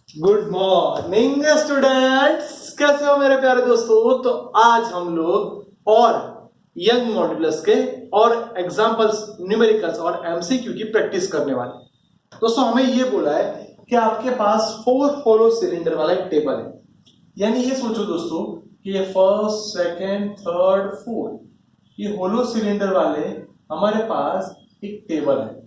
Good morning students, कैसे हो मेरे प्यारे दोस्तों। तो आज हम लोग और यंग मॉड्यूलस के और एग्जांपल्स, न्यूमेरिकल्स और एमसीक्यू की प्रैक्टिस करने वाले। दोस्तों हमें ये बोला है कि आपके पास 4 होलो सिलेंडर वाला एक टेबल है। यानी ये सोचो दोस्तों कि ये फर्स्ट, सेकंड, थर्ड, फोर्थ, ये होलो सिलेंडर वाले हमारे पास एक टेबल है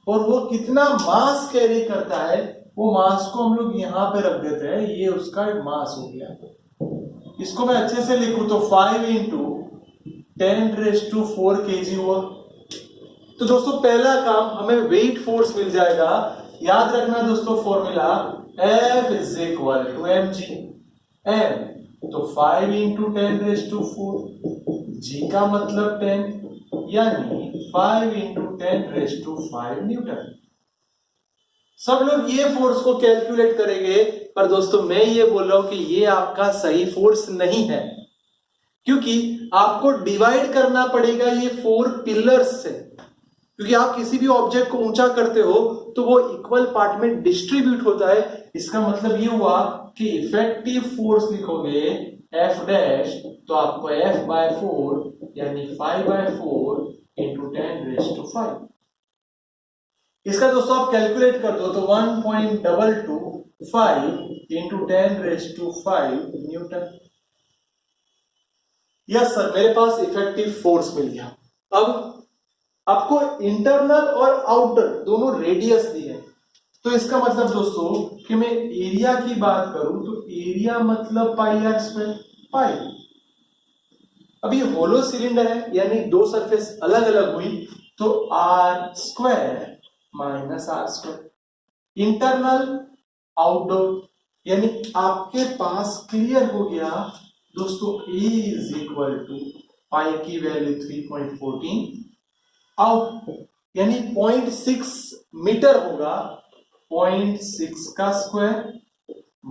और वो कितना मास कैरी करता है, वो मास को हम लोग यहां पे रख देते हैं। ये उसका मास हो गया। इसको मैं अच्छे से लिखूं तो 5 इंटू 10⁻⁴ kg हुआ। तो दोस्तों पहला काम, हमें वेट फोर्स मिल जाएगा। याद रखना दोस्तों formula F is equal to mg। m तो 5 इंटू 10⁻⁴, g का मतलब 10, यानी 5 इंटू 10⁵ न्यूटन। सब लोग ये फोर्स को कैलकुलेट करेंगे, पर दोस्तों मैं ये बोल रहा हूं कि ये आपका सही फोर्स नहीं है, क्योंकि आपको डिवाइड करना पड़ेगा ये 4 पिलर्स से। क्योंकि आप किसी भी ऑब्जेक्ट को ऊंचा करते हो तो वो इक्वल पार्ट में डिस्ट्रीब्यूट होता है। इसका मतलब ये हुआ कि इफेक्टिव फोर्स लिखोगे F डैश, तो आपको F/4 यानी 5/4 इंटू 10⁵। इसका दोस्तों आप कैलकुलेट कर दो तो 1.225 इंटू 10⁵ न्यूटन। यस सर, मेरे पास इफेक्टिव फोर्स मिल गया। अब आपको इंटरनल और आउटर दोनों रेडियस दी है। तो इसका मतलब दोस्तों कि मैं एरिया की बात करूं तो एरिया मतलब πr², पाई। अब ये होलो सिलेंडर है, यानी दो सरफेस अलग अलग हुई, तो r² minus r²। Internal outdoor, यानी आपके पास क्लियर हो गया दोस्तों A इज इक्वल टू पाई की वैल्यू 3.14, आउट यानी 0.6 मीटर होगा, 0.6 का स्क्वायर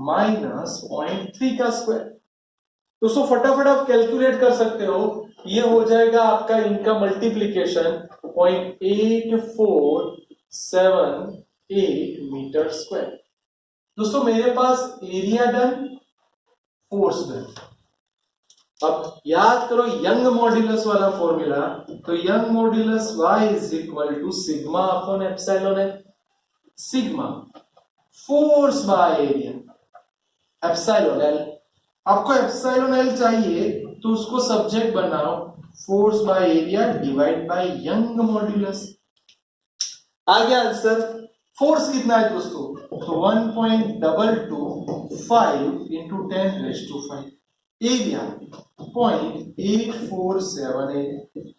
माइनस 0.3 का स्क्वायर। दोस्तों फटाफट आप कैलकुलेट कर सकते हो, ये हो जाएगा आपका इनका मल्टीप्लीकेशन 0.8478 मीटर स्क्वायर। दोस्तों मेरे पास एरिया डन, फोर्स डन। अब याद करो यंग मॉड्यूलस वाला फॉर्मूला, तो Young modulus y is equal to sigma upon epsilon है। Sigma force by area, epsilon L. आपको एप्सिलॉन एल चाहिए तो उसको सब्जेक्ट बनाओ, force by area divide by Young modulus. आ गया आंसर। फोर्स कितना है दोस्तों, तो 1.225 इंटू 10⁵। एरिया 0.8478।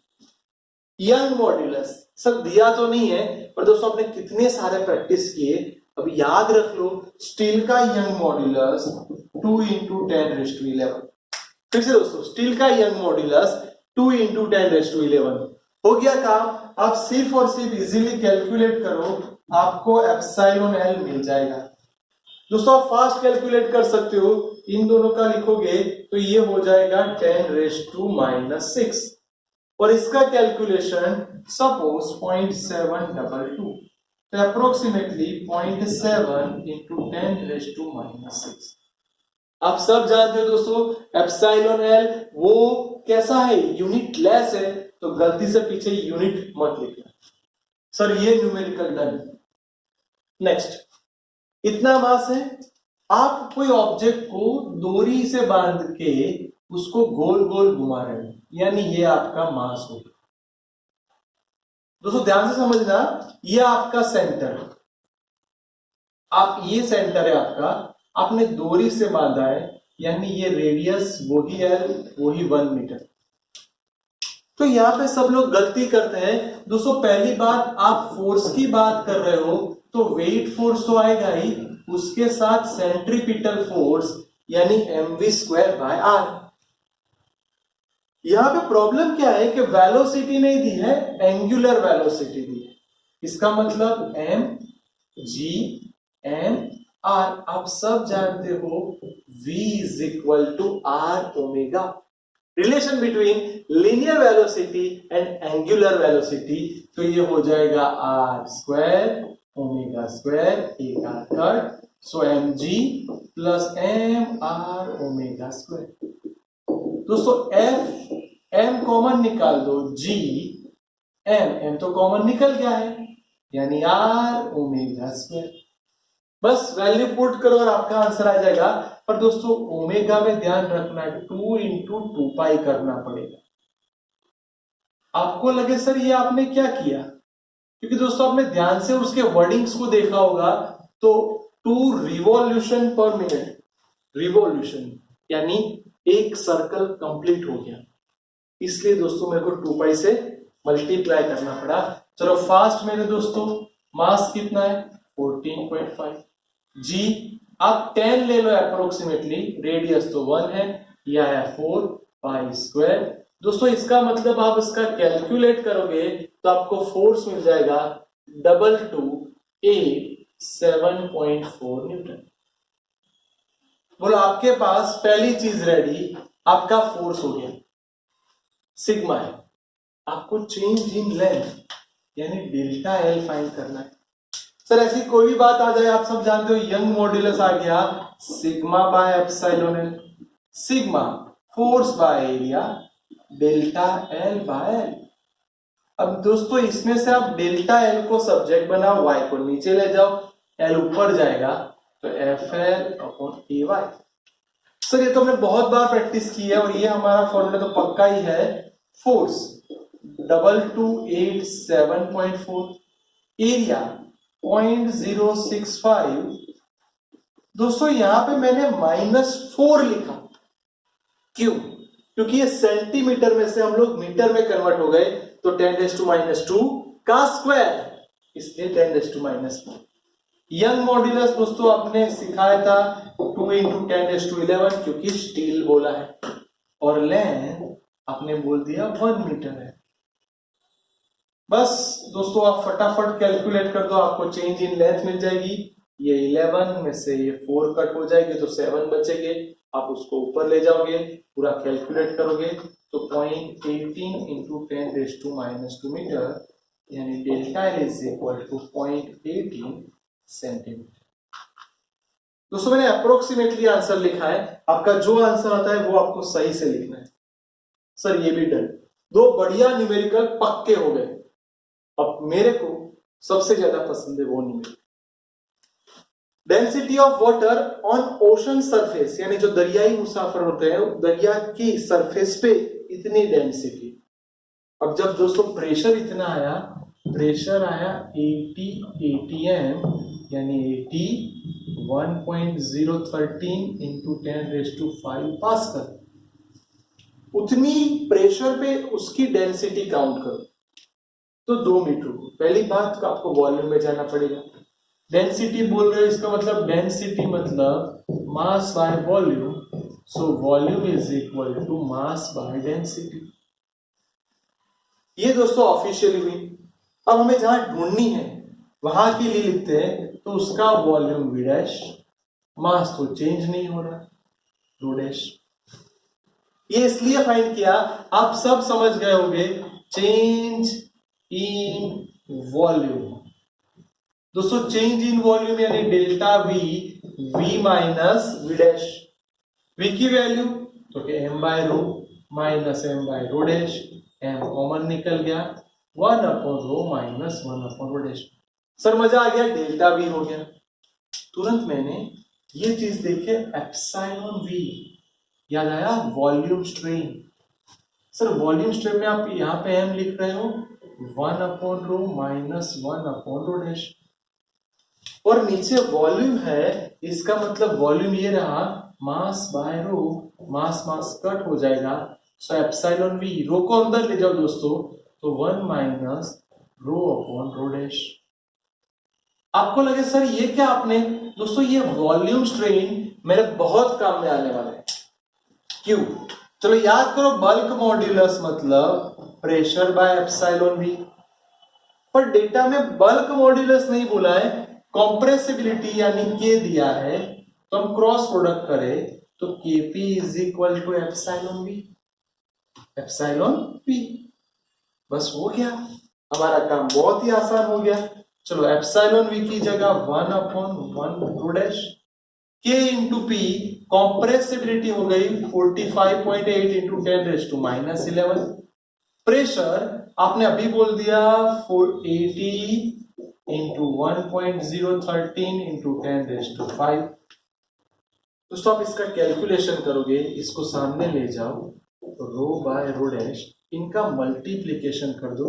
यंग मॉड्यूलस सब दिया तो नहीं है, पर दोस्तों आपने कितने सारे प्रैक्टिस किए। अब याद रख लो, स्टील का यंग मॉड्यूलस 2 इंटू 10⁻11। फिर से दोस्तों, स्टील का यंग मॉड्यूलस 2 इंटू 10⁻11 हो गया काम। आप सिर्फ और सिर्फ इजीली कैलकुलेट करो, आपको एप्सिलॉन एल मिल जाएगा। दोस्तों आप फास्ट कैलकुलेट कर सकते हो, इन दोनों का लिखोगे तो ये हो जाएगा 10⁻⁻6 और इसका कैलकुलेशन सपोज 0.722, तो अप्रोक्सीमेटली 0.7 इंटू 10⁻⁻6। आप सब जानते हो दोस्तों एप्सिलॉन एल वो कैसा है, यूनिट लेस है, तो गलती से पीछे यूनिट मत लिखना। सर ये न्यूमेरिकल डन। नेक्स्ट, इतना मास है, आप कोई ऑब्जेक्ट को डोरी से बांध के उसको गोल गोल घुमा रहे हैं, यानी ये आपका मास होगा। दोस्तों ध्यान से समझना, ये आपका सेंटर, आप ये सेंटर है आपका, आपने डोरी से बांधा है, यानी ये रेडियस वही L वही 1 मीटर। तो यहां पे सब लोग गलती करते हैं। दोस्तों पहली बात, आप फोर्स की बात कर रहे हो तो वेट फोर्स तो आएगा ही, उसके साथ सेंट्रीपिटल फोर्स यानी mv²/r। यहां पे प्रॉब्लम क्या है कि वेलोसिटी नहीं दी है, एंगुलर वेलोसिटी दी है। इसका मतलब m g n r। आप सब जानते हो v is equal to r omega. Relation between linear velocity and angular velocity, तो ये हो जाएगा r² ओमेगा² एक cut so mg plus mr omega square. दोस्तों m कॉमन निकाल दो, g m तो कॉमन निकल गया है, यानी r ओमेगा स्क्वायर। बस वैल्यू पुट करो और आपका आंसर आ जाएगा। पर दोस्तों ओमेगा में ध्यान रखना है 2 इंटू 2 पाई करना पड़ेगा। आपको लगे सर ये आपने क्या किया, क्योंकि दोस्तों आपने ध्यान से उसके वर्डिंग्स को देखा होगा, तो 2 रिवॉल्यूशन पर मिनट, रिवॉल्यूशन यानी एक सर्कल कंप्लीट हो गया, इसलिए दोस्तों मेरे को 2 पाई से मल्टीप्लाई करना पड़ा। चलो फास्ट मेरे दोस्तों, मास कितना है 14.5, जी आप 10 ले लो अप्रोक्सीमेटली, रेडियस तो 1 है, यह है 4 पाई स्क्वायर। दोस्तों इसका मतलब आप इसका कैलकुलेट करोगे तो आपको फोर्स मिल जाएगा 7.4 न्यूटन। बोलो आपके पास पहली चीज रेडी, आपका फोर्स हो गया, सिग्मा है। आपको चेंज इन लेंथ यानी डेल्टा एल फाइंड करना है। सर ऐसी कोई भी बात आ जाए, आप सब जानते हो यंग मॉड्यूलस आ गया, sigma by epsilon L, sigma force by area, delta L by L. अब दोस्तों इसमें से आप डेल्टा एल को सब्जेक्ट बनाओ, वाई को नीचे ले जाओ, एल ऊपर जाएगा तो एफ एल अपॉन ए वाई। सर ये तो हमने बहुत बार प्रैक्टिस की है और ये हमारा फॉर्मूला तो पक्का ही है। Force 2287.4, area 0.065। दोस्तों यहां पे मैंने -4 लिखा, क्यों? क्योंकि ये सेंटीमीटर में से हम लोग मीटर में कन्वर्ट हो गए, तो 10⁻² का स्क्वायर, इसलिए 10⁻²। यंग मॉड्यूलस दोस्तों आपने सिखाया था 2 इंटू 10⁻11, क्योंकि स्टील बोला है, और लेंथ आपने बोल दिया 1 मीटर है। बस दोस्तों आप फटाफट कैलकुलेट कर दो, आपको चेंज इन लेंथ मिल जाएगी। ये 11 में से ये 4 कट हो जाएगी तो 7 बचेंगे, आप उसको ऊपर ले जाओगे, पूरा कैलकुलेट करोगे तो 0.18 इंटू 10⁻² मीटर, यानी delta L is equal to 0.18 centimetre. दोस्तों मैंने अप्रोक्सीमेटली आंसर लिखा है, आपका जो आंसर आता है वो आपको सही से लिखना है। सर ये भी डन, 2 बढ़िया न्यूमेरिकल पक्के हो गए। अब मेरे को सबसे ज्यादा पसंद है वो numerical, density of water on ocean surface, यानी जो दरियाई मुसाफिर होते हैं दरिया की सरफेस पे इतनी डेंसिटी। अब जब दोस्तों प्रेशर इतना आया, प्रेशर आया 80 atm, यानी 80 1.013 इंटू 10⁵ पास्कल, उतनी प्रेशर पे उसकी डेंसिटी काउंट करो तो 2 मीटर। पहली बात तो आपको वॉल्यूम में जाना पड़ेगा। डेंसिटी बोल रहे हो, इसका मतलब डेंसिटी मतलब mass by volume, so volume is equal to mass by density. ये दोस्तों ऑफिशियली हुई। अब हमें जहां ढूंढनी है वहां के लिए लिखते हैं, तो उसका वॉल्यूम v डैश, मास तो चेंज नहीं हो रहा, रो डैश। ये इसलिए फाइंड किया, आप सब समझ गए होंगे, चेंज इन वॉल्यूम। दोस्तों चेंज इन वॉल्यूम यानी delta v minus v dash, v की वैल्यू तो m by rho minus m by rho dash, m common निकल गया, 1 upon rho minus 1 upon rho dash. Sir मजा आ गया, डेल्टा v हो गया। तुरंत मैंने ये चीज देखे एप्सिलॉन v, याद आया volume strain. Sir volume strain में आप यहां पे m लिख रहे हो 1 upon rho minus 1 upon rho dash, और नीचे वॉल्यूम है, इसका मतलब वॉल्यूम ये रहा mass by row, mass mass cut हो जाएगा, सो एप्सिलॉन v, रो को अंदर ले जाओ दोस्तों, तो 1 minus rho upon rho dash. आपको लगे सर ये क्या आपने, दोस्तों ये वॉल्यूम स्ट्रेन मेरे बहुत काम में आने वाला है। क्यों? चलो याद करो, बल्क मॉड्यूलस मतलब प्रेशर बाय एप्सिलॉन v, पर डेटा में बल्क मॉड्यूलस नहीं बोला है, कॉम्प्रेसिबिलिटी यानी के दिया है, तो हम क्रॉस प्रोडक्ट करें तो Kp is equal to epsilon v, epsilon v। बस हो गया, हमारा काम बहुत ही आसान हो गया। चलो एप्सिलॉन वी की जगह 1/1 rho dash K into P, compressibility हो गई 45.8 इंटू 10⁻⁻11। प्रेशर आपने अभी बोल दिया 480 इंटू 1.013 इंटू 10⁵। दोस्तों आप इसका कैलकुलेशन करोगे, इसको सामने ले जाओ, रो बाय रो डैश, इनका मल्टीप्लीकेशन कर दो।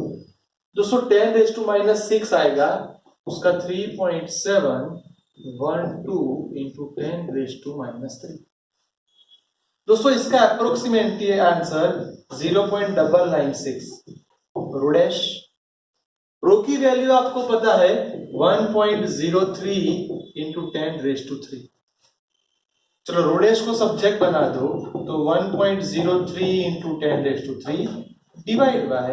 दोस्तों 10⁻6 आएगा, उसका 3.712 इंटू 10⁻⁻3। दोस्तों इसका अप्रोक्सीमेटली आंसर 0.996 रो डैश। रो की वैल्यू आपको पता है 1.03 इंटू 10⁻3। चलो रो डैश को सब्जेक्ट बना दो, तो 1.03 इंटू 10⁻3 डिवाइड बाय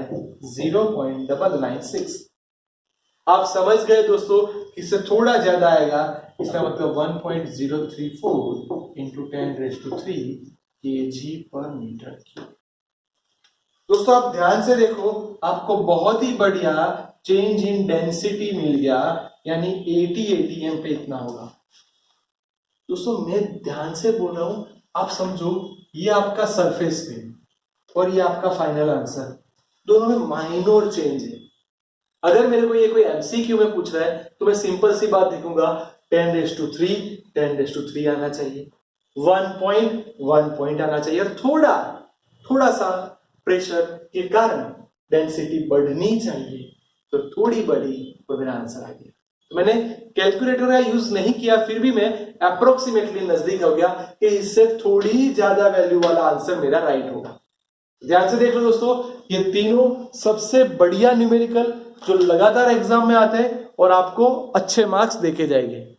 0.996। आप समझ गए दोस्तों, इससे थोड़ा ज्यादा आएगा, इसका मतलब 1.034 इंटू 10⁻3 kg पर मीटर क्यूब। दोस्तों आप ध्यान से देखो, आपको बहुत ही बढ़िया चेंज इन डेंसिटी मिल गया, यानी 80 atm पे इतना होगा। दोस्तों मैं ध्यान से बोल रहा हूं, आप समझो, ये आपका सरफेस पे और ये आपका फाइनल आंसर, दोनों में माइनर चेंज है। अगर मेरे को ये कोई एमसीक्यू में पूछ रहा है तो मैं सिंपल सी बात लिखूंगा, 10⁻3 आना चाहिए, 1 पॉइंट आना चाहिए, और थोड़ा सा प्रेशर के कारण डेंसिटी बढ़नी चाहिए, तो थोड़ी बढ़ी तो मेरा आंसर आ गया। तो मैंने कैलकुलेटर का यूज नहीं किया, फिर भी मैं अप्रोक्सीमेटली नजदीक हो गया कि इससे थोड़ी ज्यादा वैल्यू वाला आंसर मेरा राइट होगा। ध्यान से देख लो दोस्तों, ये तीनों सबसे बढ़िया न्यूमेरिकल जो लगातार एग्जाम में आते हैं और आपको अच्छे मार्क्स देके जाएंगे।